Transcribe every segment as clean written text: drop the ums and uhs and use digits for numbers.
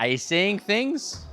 Are you seeing things?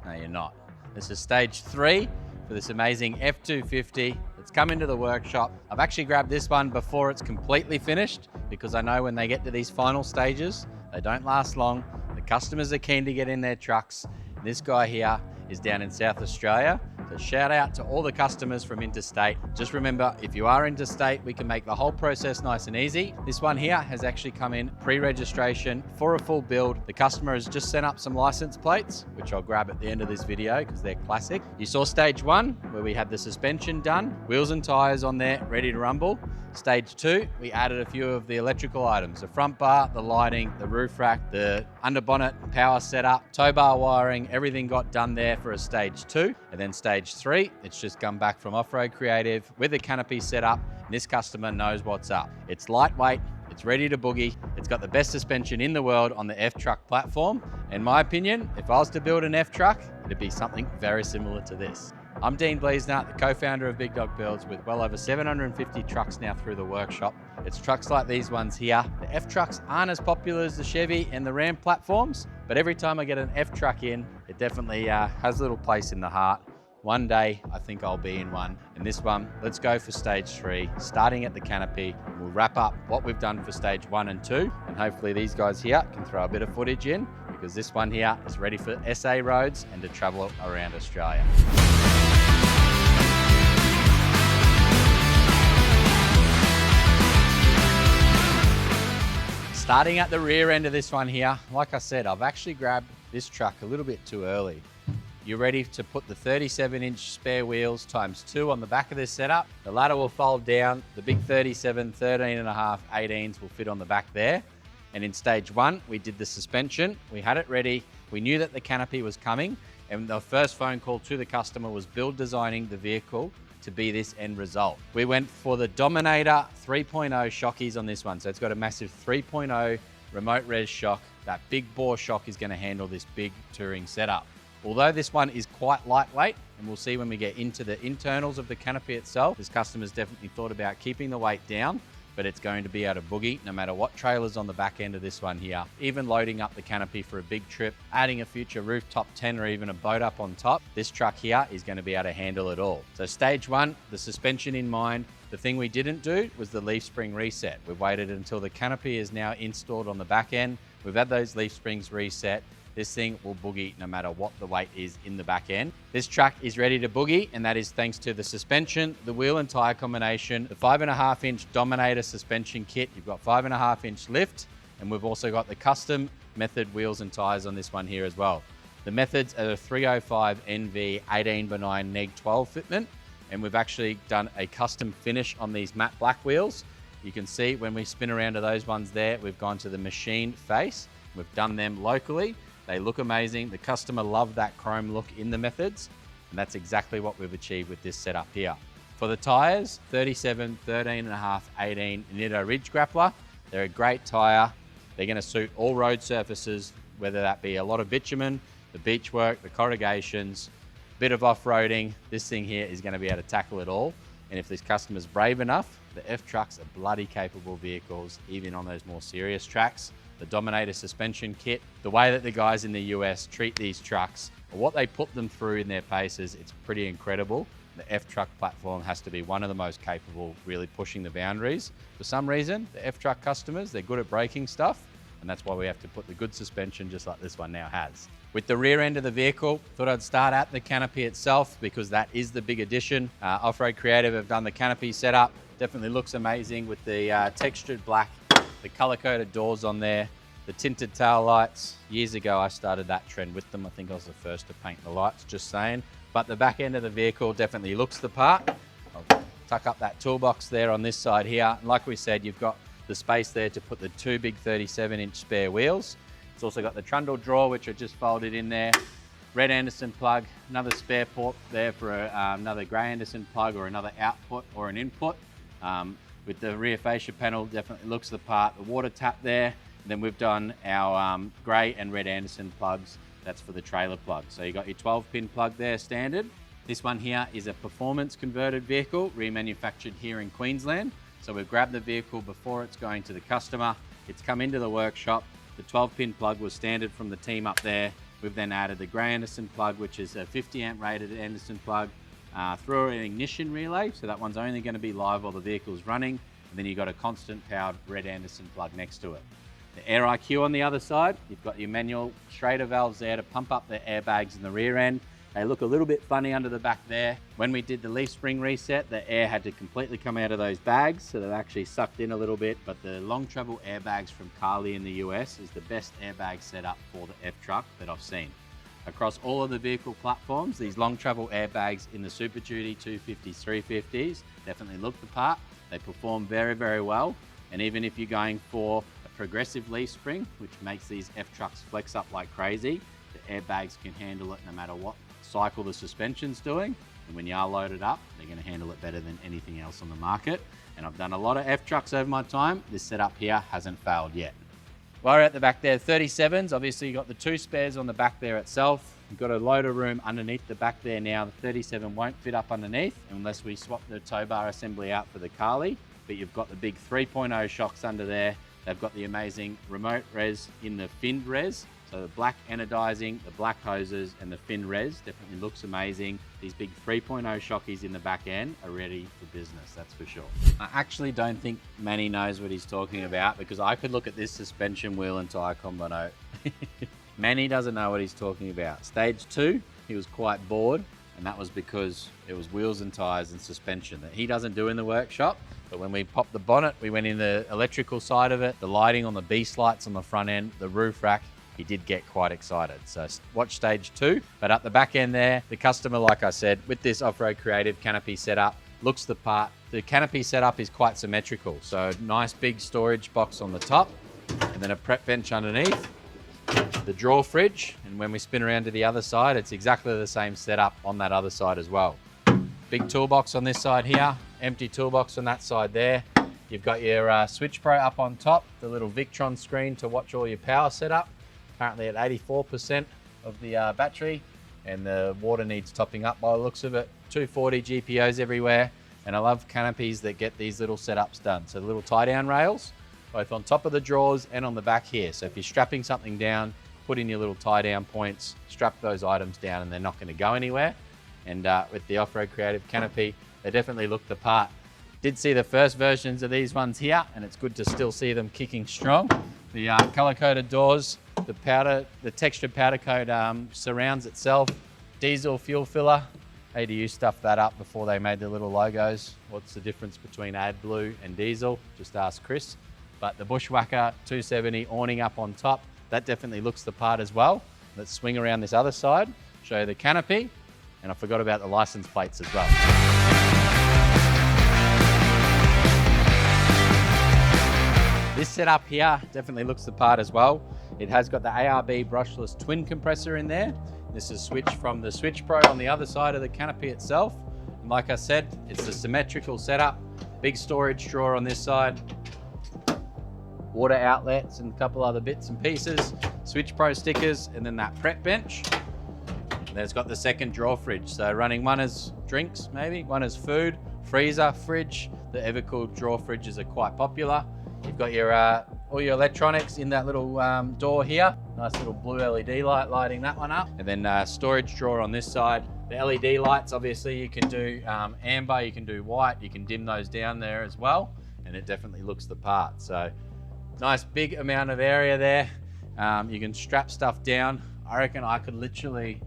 No, you're not. This is stage 3 for this amazing F-250 that's come into the workshop. I've actually grabbed this one before it's completely finished because I know when they get to these final stages, they don't last long. The customers are keen to get in their trucks. This guy here is down in South Australia. So shout out to all the customers from interstate. Just remember, if you are interstate, we can make the whole process nice and easy. This one here has actually come in pre-registration for a full build. The customer has just sent up some license plates, which I'll grab at the end of this video because they're classic. You saw stage 1 where we had the suspension done, wheels and tires on there, ready to rumble. Stage 2, we added a few of the electrical items, the front bar, the lighting, the roof rack, the under-bonnet power setup, tow bar wiring, everything got done there for a stage 2. And then stage 3, it's just come back from Off-Road Creative with the canopy set up. And this customer knows what's up. It's lightweight, it's ready to boogie. It's got the best suspension in the world on the F-Truck platform. In my opinion, if I was to build an F-Truck, it'd be something very similar to this. I'm Dean Bleasner, the co-founder of Big Dog Builds, with well over 750 trucks now through the workshop. It's trucks like these ones here. The F-Trucks aren't as popular as the Chevy and the Ram platforms, but every time I get an F-Truck in, it definitely has a little place in the heart. One day, I think I'll be in one. And this one, let's go for stage 3, starting at the canopy. We'll wrap up what we've done for stage 1 and 2, and hopefully these guys here can throw a bit of footage in, because this one here is ready for SA roads and to travel around Australia. Starting at the rear end of this one here, like I said, I've actually grabbed this truck a little bit too early. You're ready to put the 37-inch spare wheels ×2 on the back of this setup. The ladder will fold down. The big 37, 13.5, 18s will fit on the back there. And in stage 1, we did the suspension. We had it ready. We knew that the canopy was coming. And the first phone call to the customer was build designing the vehicle to be this end result. We went for the Dominator 3.0 shockies on this one. So it's got a massive 3.0 remote res shock. That big bore shock is going to handle this big touring setup. Although this one is quite lightweight, and we'll see when we get into the internals of the canopy itself, this customer's definitely thought about keeping the weight down, but it's going to be able to boogie no matter what trailer's on the back end of this one here. Even loading up the canopy for a big trip, adding a future rooftop tent or even a boat up on top, this truck here is going to be able to handle it all. So stage 1, the suspension in mind. The thing we didn't do was the leaf spring reset. We've waited until the canopy is now installed on the back end. We've had those leaf springs reset. This thing will boogie no matter what the weight is in the back end. This truck is ready to boogie, and that is thanks to the suspension, the wheel and tire combination, the 5.5-inch Dominator suspension kit. You've got 5.5-inch lift, and we've also got the custom Method wheels and tires on this one here as well. The Methods are a 305 NV 18x9 neg 12 fitment, and we've actually done a custom finish on these matte black wheels. You can see when we spin around to those ones there, we've gone to the machined face. We've done them locally. They look amazing. The customer loved that chrome look in the Methods, and that's exactly what we've achieved with this setup here. For the tires, 37, 13.5, 18 Nitto Ridge Grappler. They're a great tire. They're going to suit all road surfaces, whether that be a lot of bitumen, the beach work, the corrugations, bit of off-roading. This thing here is going to be able to tackle it all. And if this customer's brave enough, the F-Trucks are bloody capable vehicles, even on those more serious tracks. The Dominator suspension kit, the way that the guys in the US treat these trucks, or what they put them through in their paces, it's pretty incredible. The F-Truck platform has to be one of the most capable, really pushing the boundaries. For some reason, the F-Truck customers, they're good at breaking stuff, and that's why we have to put the good suspension just like this one now has. With the rear end of the vehicle, thought I'd start at the canopy itself because that is the big addition. Off-Road Creative have done the canopy setup. Definitely looks amazing with the textured black, the color-coded doors on there, the tinted tail lights. Years ago, I started that trend with them. I think I was the first to paint the lights, just saying. But the back end of the vehicle definitely looks the part. I'll tuck up that toolbox there on this side here. And like we said, you've got the space there to put the 2 big 37-inch spare wheels. It's also got the trundle drawer, which I just folded in there. Red Anderson plug, another spare port there for another Grey Anderson plug or another output or an input. With the rear fascia panel, definitely looks the part. The water tap there. And then we've done our Grey and Red Anderson plugs. That's for the trailer plug. So you got your 12-pin plug there, standard. This one here is a performance converted vehicle, remanufactured here in Queensland. So we've grabbed the vehicle before it's going to the customer. It's come into the workshop. The 12-pin plug was standard from the team up there. We've then added the grey Anderson plug, which is a 50 amp rated Anderson plug, through an ignition relay. So that one's only going to be live while the vehicle's running. And then you've got a constant powered red Anderson plug next to it. The Air IQ on the other side, you've got your manual Schrader valves there to pump up the airbags in the rear end. They look a little bit funny under the back there. When we did the leaf spring reset, the air had to completely come out of those bags, so they've actually sucked in a little bit. But the long travel airbags from Carly in the US is the best airbag setup for the F-Truck that I've seen. Across all of the vehicle platforms, these long travel airbags in the Super Duty 250s, 350s definitely look the part. They perform very, very well. And even if you're going for a progressive leaf spring, which makes these F-Trucks flex up like crazy, the airbags can handle it no matter what cycle the suspension's doing. And when you are loaded up, they're going to handle it better than anything else on the market. And I've done a lot of F-Trucks over my time. This setup here hasn't failed yet. While we're at the back there, 37s, obviously you've got the 2 spares on the back there itself. You've got a loader room underneath the back there now. The 37 won't fit up underneath unless we swap the tow bar assembly out for the Carly. But you've got the big 3.0 shocks under there. They've got the amazing remote res in the finned res. So the black anodizing, the black hoses, and the fin res definitely looks amazing. These big 3.0 shockies in the back end are ready for business, that's for sure. I actually don't think Manny knows what he's talking about, because I could look at this suspension wheel and tyre combo. Manny doesn't know what he's talking about. Stage 2, he was quite bored, and that was because it was wheels and tyres and suspension that he doesn't do in the workshop. But when we popped the bonnet, we went in the electrical side of it, the lighting on the beast lights on the front end, the roof rack, he did get quite excited. So watch stage 2. But at the back end there, the customer, like I said, with this off-road creative Canopy setup, looks the part. The Canopy setup is quite symmetrical. So nice big storage box on the top, and then a prep bench underneath, the drawer fridge. And when we spin around to the other side, it's exactly the same setup on that other side as well. Big toolbox on this side here, empty toolbox on that side there. You've got your Switch Pro up on top, the little Victron screen to watch all your power setup. Currently at 84% of the battery, and the water needs topping up by the looks of it. 240 GPOs everywhere, and I love Canopies that get these little setups done. So the little tie down rails, both on top of the drawers and on the back here. So if you're strapping something down, put in your little tie down points, strap those items down, and they're not going to go anywhere. And with the off-road creative Canopy, they definitely look the part. Did see the first versions of these ones here, and it's good to still see them kicking strong. The color-coded doors, the textured powder coat surrounds itself. Diesel fuel filler. ADU stuffed that up before they made the little logos. What's the difference between AdBlue and diesel? Just ask Chris. But the Bushwhacker 270 awning up on top, that definitely looks the part as well. Let's swing around this other side, show you the Canopy, and I forgot about the license plates as well. This setup here definitely looks the part as well. It has got the ARB brushless twin compressor in there. This is switched from the Switch Pro on the other side of the Canopy itself. And like I said, it's a symmetrical setup. Big storage drawer on this side. Water outlets and a couple other bits and pieces. Switch Pro stickers, and then that prep bench. And then it's got the second drawer fridge. So running one as drinks, maybe, one as food, freezer, fridge. The ever-cooled drawer fridges are quite popular. You've got your all your electronics in that little door here. Nice little blue LED light lighting that one up. And then storage drawer on this side. The LED lights, obviously you can do amber, you can do white, you can dim those down there as well. And it definitely looks the part. So nice big amount of area there. You can strap stuff down. I reckon I could literally,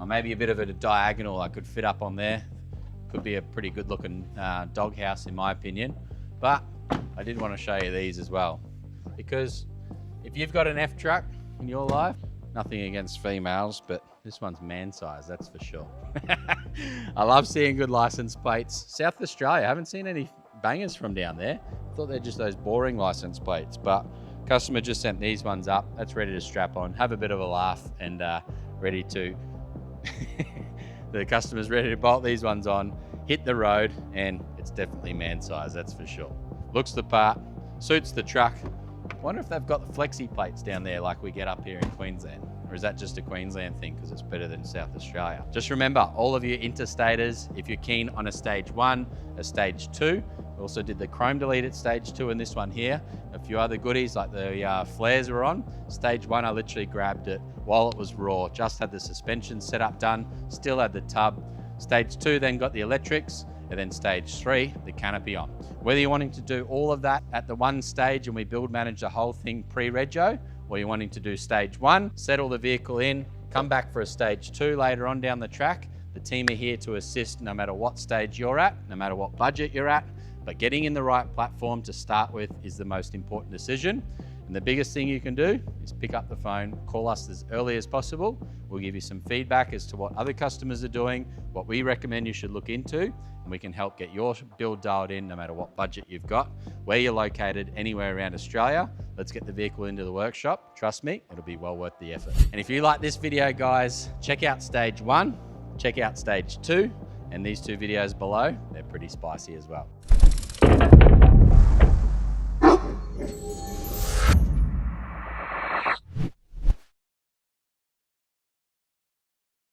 maybe a bit of a diagonal I could fit up on there. Could be a pretty good looking doghouse in my opinion. But I did want to show you these as well, because if you've got an F-Truck in your life, nothing against females, but this one's man size, that's for sure. I love seeing good license plates. South Australia, I haven't seen any bangers from down there. I thought they're just those boring license plates, but customer just sent these ones up. That's ready to strap on, have a bit of a laugh, and ready to, the customer's ready to bolt these ones on, hit the road, and it's definitely man size, that's for sure. Looks the part, suits the truck. Wonder if they've got the flexi plates down there like we get up here in Queensland, or is that just a Queensland thing because it's better than South Australia? Just remember, all of you interstaters, if you're keen on a stage 1, a stage 2, We also did the chrome delete at stage 2 and this one here. A few other goodies like the flares were on. Stage 1, I literally grabbed it while it was raw. Just had the suspension setup done, still had the tub. Stage 2 then got the electrics, and then stage 3, the canopy on. Whether you're wanting to do all of that at the one stage and we build manage the whole thing pre-rego, or you're wanting to do stage 1, settle the vehicle in, come back for a stage 2 later on down the track. The team are here to assist no matter what stage you're at, no matter what budget you're at, but getting in the right platform to start with is the most important decision. And the biggest thing you can do is pick up the phone, call us as early as possible. We'll give you some feedback as to what other customers are doing, what we recommend you should look into, and we can help get your build dialed in no matter what budget you've got, where you're located, anywhere around Australia. Let's get the vehicle into the workshop. Trust me, it'll be well worth the effort. And if you like this video, guys, check out stage 1, check out stage 2, and these 2 videos below, they're pretty spicy as well.